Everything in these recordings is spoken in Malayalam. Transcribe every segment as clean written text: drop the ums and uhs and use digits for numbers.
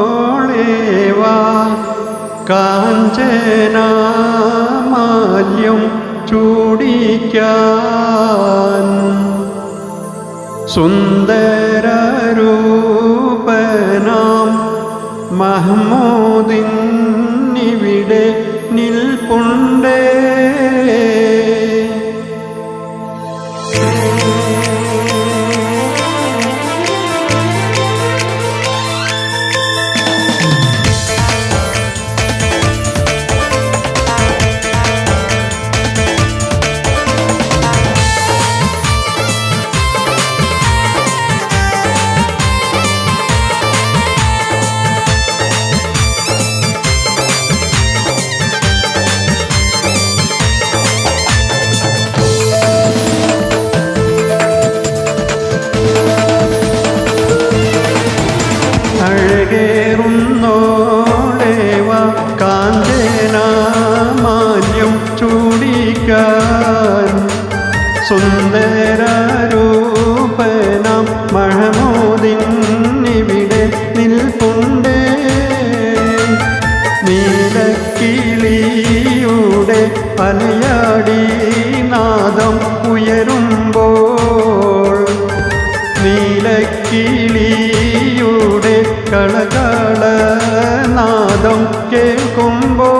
അഴകേറുന്നോളേവാ കാഞ്ചനമാല്യം ചൂടിക്കാൻ സുന്ദരരൂപനാം മഹ്മൂദിന്നിവിടെ നിൽപ്പുണ്ടേ. അഴകേറുന്നോളേവാ കാഞ്ചനമാല്യം ചൂടിക്കാൻ സുന്ദരരൂപനാം മഹ്മൂദിന്നിവിടെ നിൽപ്പുണ്ടേ. നീലക്കിളിയുടെ അലയാടി നാദം ഉയരുമ്പോൾ നീലക്കിളിയുടെ കളകളനാദം കേൾക്കുമ്പോൾ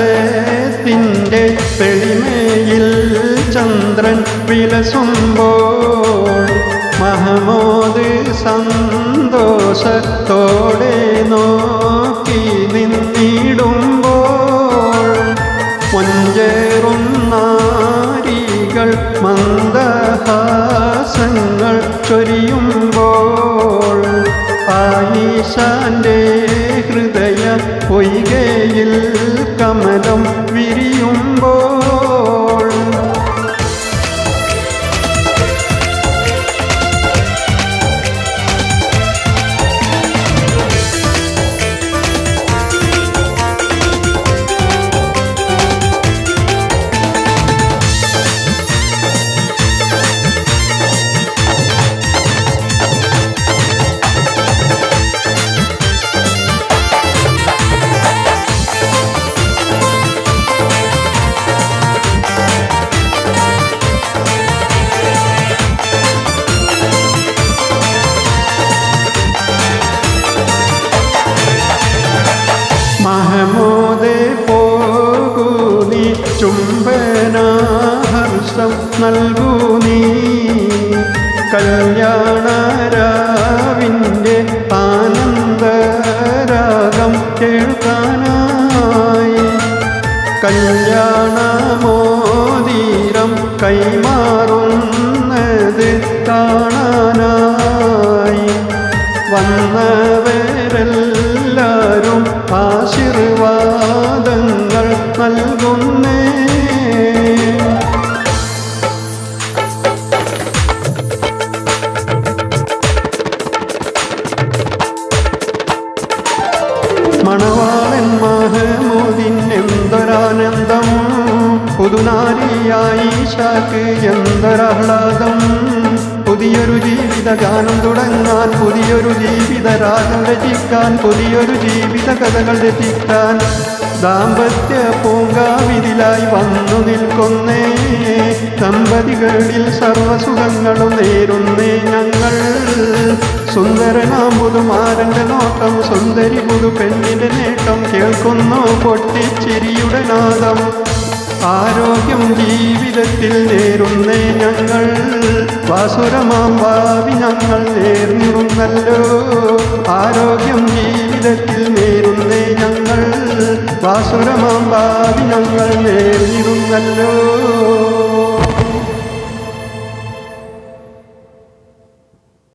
നീലാകാശത്തിൻ്റെ തെളിമയിൽ ചന്ദ്രൻ വിലസുമ്പോൾ മഹ്മൂദ് സന്തോഷത്തോടെ നോക്കി നിന്നിടുമ്പോൾ മൊഞ്ചേറുന്നാരികൾ മന്ദഹാസങ്ങൾ ചൊരിയുമ്പോൾ ആയിഷാന്റെ ഹൃദയ പൊയ്കയിൽ കമലം വിരിയുമ്പോൾ മഹ്മൂദേ പോകൂ നീ ചുംബനഹർഷം നൽകൂ നീ കല്യാണരാവിൻ്റെ ആനന്ദരാഗം കേൾക്കാനായി കല്യാണമോതിരം കൈമാറുന്നത് കാണാനായി വന്നവരെല്ലാരും ആശീർവാദങ്ങൾ നൽകുന്നേ. മണവാളൻ മഹ്മൂദിന് എന്തൊരാനന്ദം, പുതുനാരിയായി ആയിഷക്ക് എന്തൊരാഹ്ലാദം. പുതിയൊരു ജീവിതഗാനം തുടങ്ങാൻ, പുതിയൊരു ജീവിതരാഗം രചിക്കാൻ, പുതിയൊരു ജീവിത കഥകൾ രചിക്കാൻ ദാമ്പത്യ പൂങ്കാവിതിലായി വന്നു നിൽക്കുന്നേ. ദമ്പതികളിൽ സർവസുഖങ്ങളും നേരുന്നേ ഞങ്ങൾ. സുന്ദരനാം പുതുമാരന്റെ നോട്ടം, സുന്ദരി പുതു പെണ്ണിന്റെ നേട്ടം കേൾക്കുന്നു പൊട്ടിച്ചിരിയുടെ നാദം. ആരോഗ്യം ജീവിതത്തിൽ നേരുന്നേ ഞങ്ങൾ, വാസുരമാം ഭാവി ഞങ്ങൾ നേർന്നിടുന്നല്ലോ. ആരോഗ്യം ജീവിതത്തിൽ നേരുന്നേ ഞങ്ങൾ, വാസുരമാം ഭാവി ഞങ്ങൾ നേർന്നിടുന്നല്ലോ.